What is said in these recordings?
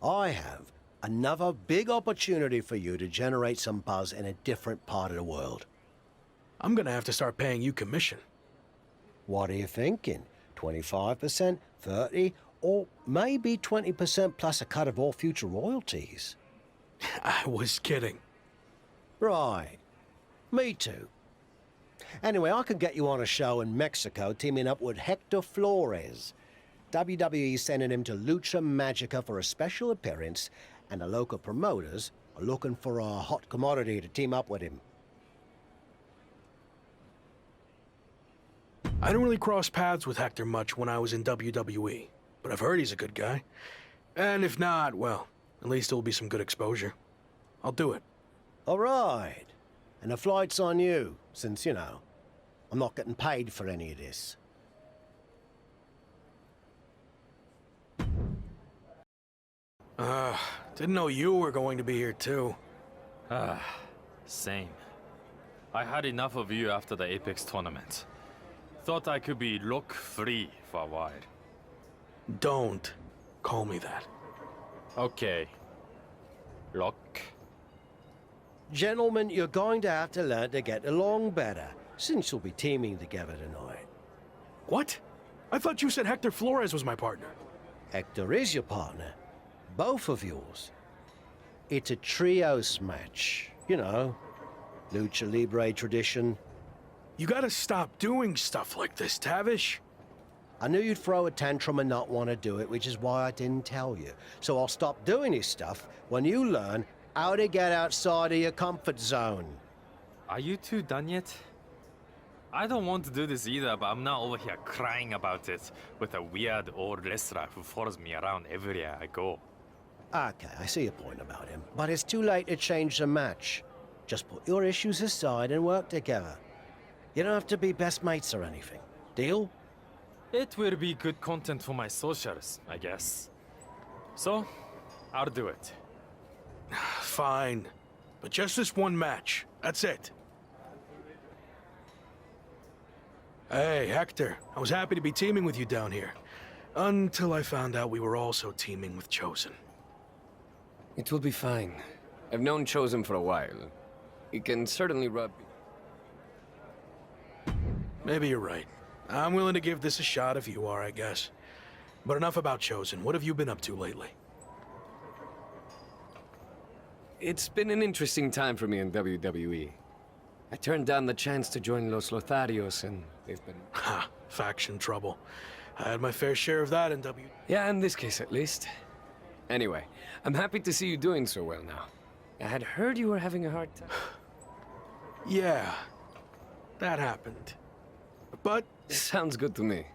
I have another big opportunity for you to generate some buzz in a different part of the world. I'm gonna have to start paying you commission. What are you thinking? 25%, 30%, or maybe 20% plus a cut of all future royalties? I was kidding. Right. Me too. Anyway, I could get you on a show in Mexico teaming up with Hector Flores. WWE sending him to Lucha Magica for a special appearance, and the local promoters are looking for a hot commodity to team up with him. I didn't really cross paths with Hector much when I was in WWE, but I've heard he's a good guy. And if not, well, at least it'll be some good exposure. I'll do it. All right. And the flight's on you, since, you know, I'm not getting paid for any of this. Didn't know you were going to be here too. Same. I had enough of you after the Apex tournament. Thought I could be look-free for a while. Don't call me that. Okay. Look. Gentlemen, you're going to have to learn to get along better, since you'll be teaming together tonight. What? I thought you said Hector Flores was my partner. Hector is your partner. Both of yours. It's a trios match. You know, Lucha Libre tradition. You gotta stop doing stuff like this, Tavish. I knew you'd throw a tantrum and not want to do it, which is why I didn't tell you. So I'll stop doing this stuff when you learn how to get outside of your comfort zone. Are you two done yet? I don't want to do this either, but I'm not over here crying about it with a weird old wrestler who follows me around everywhere I go. Okay, I see your point about him. But it's too late to change the match. Just put your issues aside and work together. You don't have to be best mates or anything. Deal? It will be good content for my socials, I guess. So, I'll do it. Fine. But just this one match. That's it. Hey, Hector. I was happy to be teaming with you down here. Until I found out we were also teaming with Chosen. It will be fine. I've known Chosen for a while. He can certainly rub... Maybe you're right. I'm willing to give this a shot if you are, I guess. But enough about Chosen. What have you been up to lately? It's been an interesting time for me in WWE. I turned down the chance to join Los Lotharios, and they've been... Ha! Faction trouble. I had my fair share of that in W... Yeah, in this case at least. Anyway, I'm happy to see you doing so well now. I had heard you were having a hard time. Yeah. That happened. But... Sounds good to me.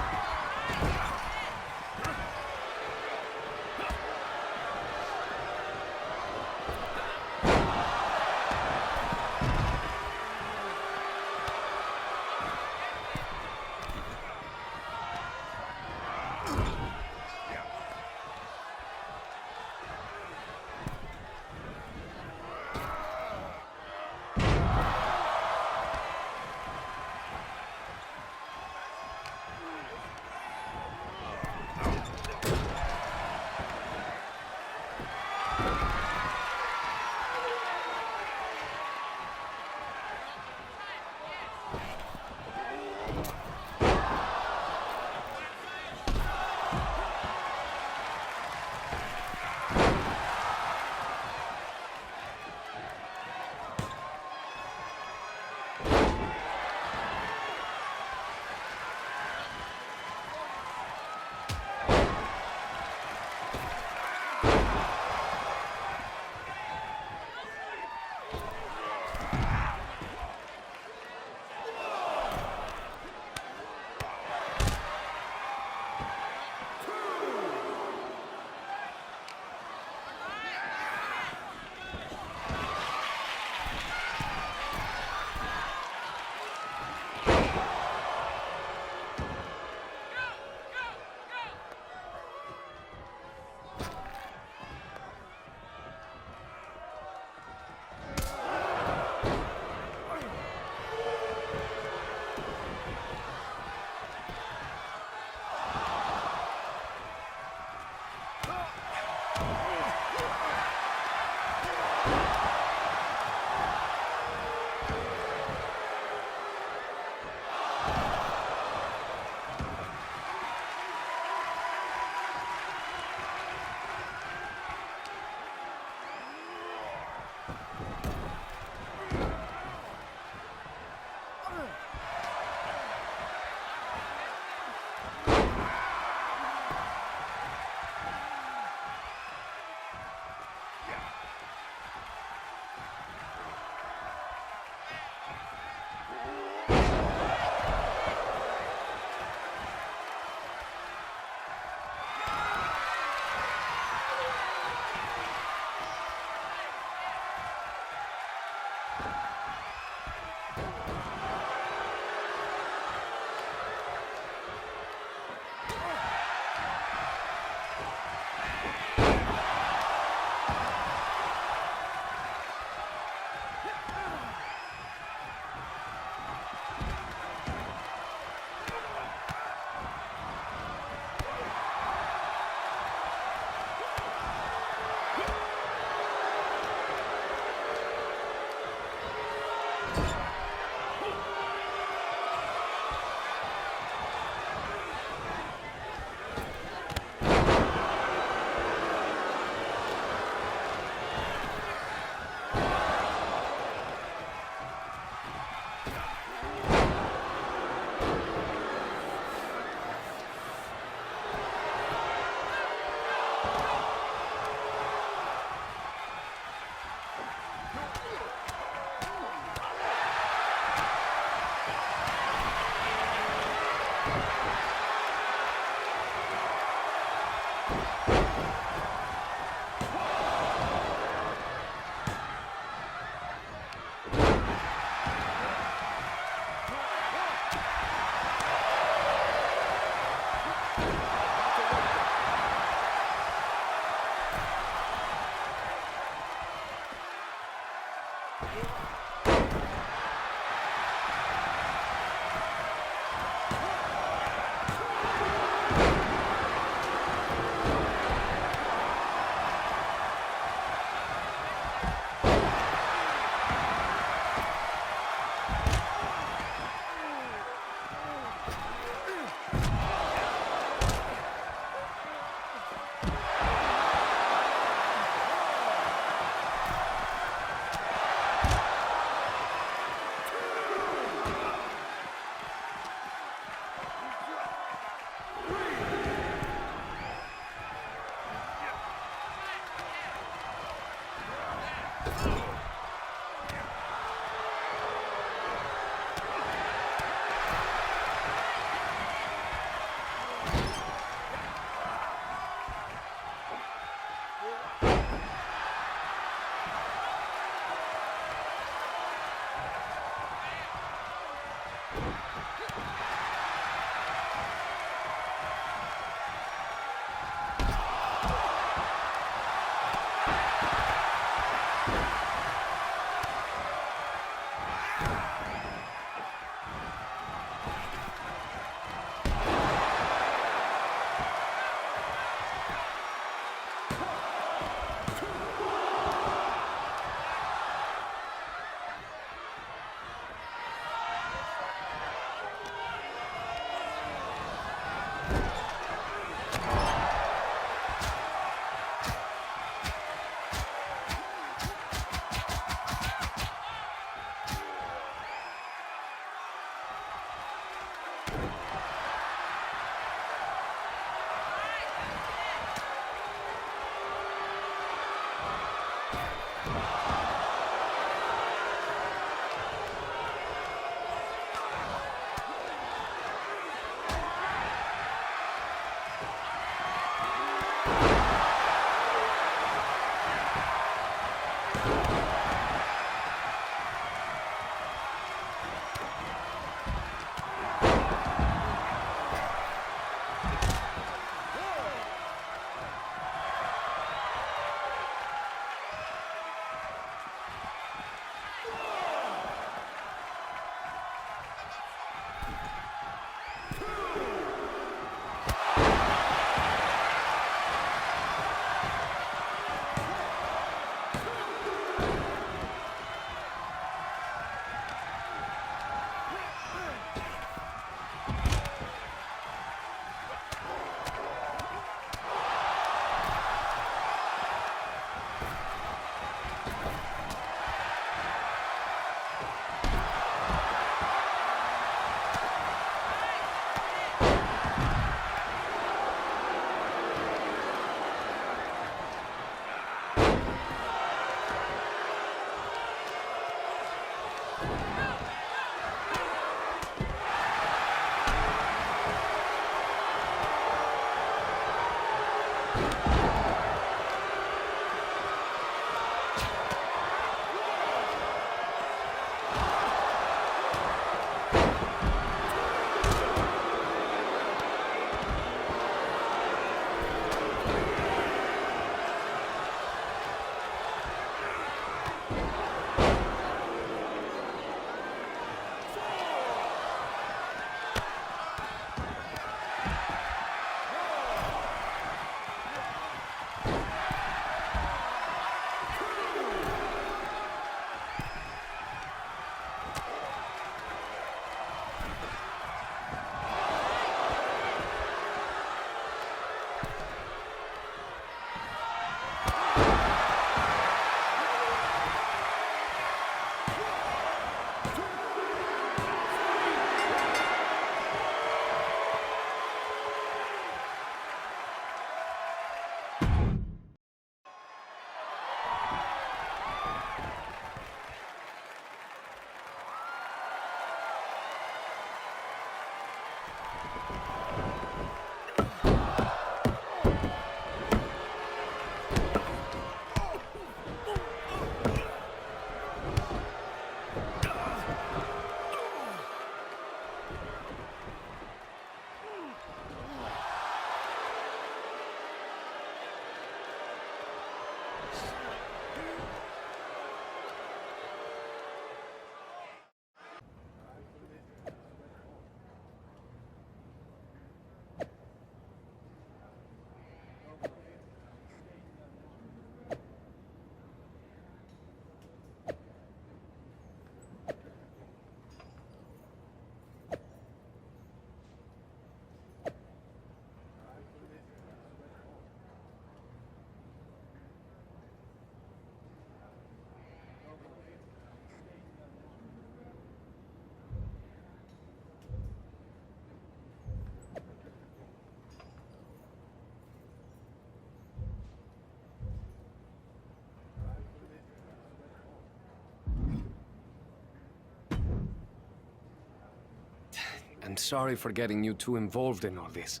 I'm sorry for getting you too involved in all this.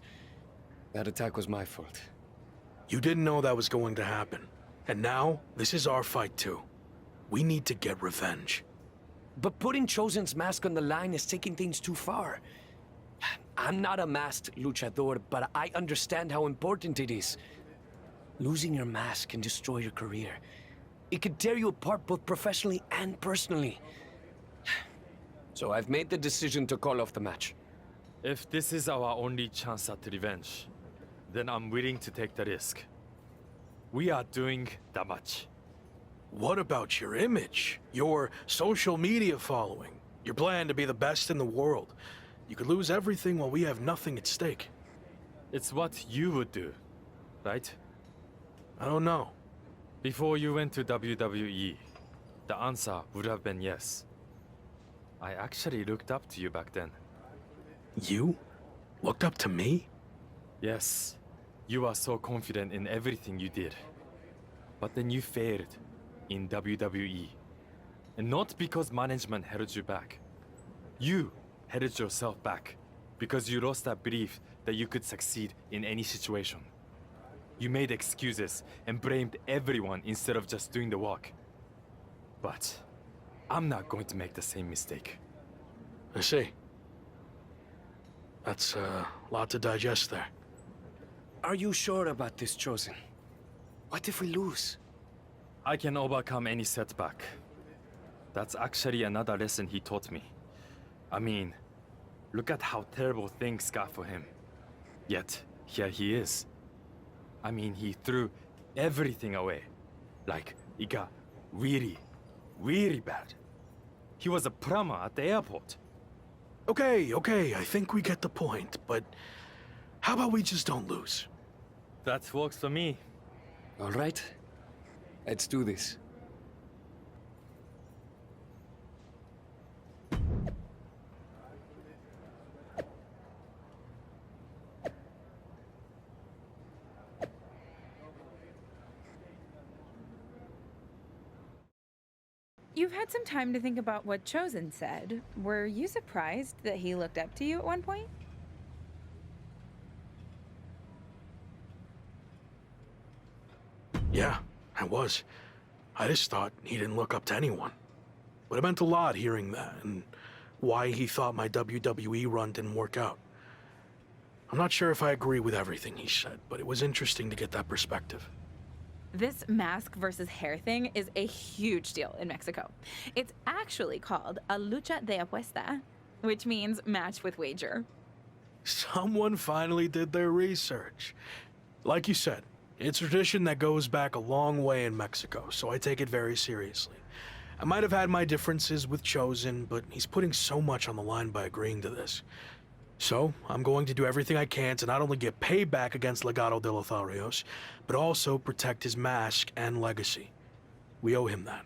That attack was my fault. You didn't know that was going to happen. And now, this is our fight too. We need to get revenge. But putting Chosen's mask on the line is taking things too far. I'm not a masked luchador, but I understand how important it is. Losing your mask can destroy your career. It could tear you apart both professionally and personally. So I've made the decision to call off the match. If this is our only chance at revenge, then I'm willing to take the risk. We are doing the match. What about your image? Your social media following? Your plan to be the best in the world? You could lose everything while we have nothing at stake. It's what you would do, right? I don't know. Before you went to WWE, the answer would have been yes. I actually looked up to you back then. You? Looked up to me? Yes, you are so confident in everything you did. But then you failed in WWE. And not because management held you back. You held yourself back because you lost that belief that you could succeed in any situation. You made excuses and blamed everyone instead of just doing the work. But I'm not going to make the same mistake. I see. That's a lot to digest there. Are you sure about this, Chosen? What if we lose? I can overcome any setback. That's actually another lesson he taught me. I mean, look at how terrible things got for him. Yet, here he is. I mean, he threw everything away. Like, it got really, really bad. He was a plumber at the airport. Okay, I think we get the point, but how about we just don't lose? That works for me. All right. Let's do this. You've had some time to think about what Chosen said. Were you surprised that he looked up to you at one point? Yeah, I was. I just thought he didn't look up to anyone. But it meant a lot hearing that, and why he thought my WWE run didn't work out. I'm not sure if I agree with everything he said, but it was interesting to get that perspective. This mask versus hair thing is a huge deal in Mexico. It's actually called a lucha de apuesta, which means match with wager. Someone finally did their research. Like you said, it's a tradition that goes back a long way in Mexico, so I take it very seriously. I might have had my differences with Chosen, but he's putting so much on the line by agreeing to this. So, I'm going to do everything I can to not only get payback against Legado del Lotharios, but also protect his mask and legacy. We owe him that.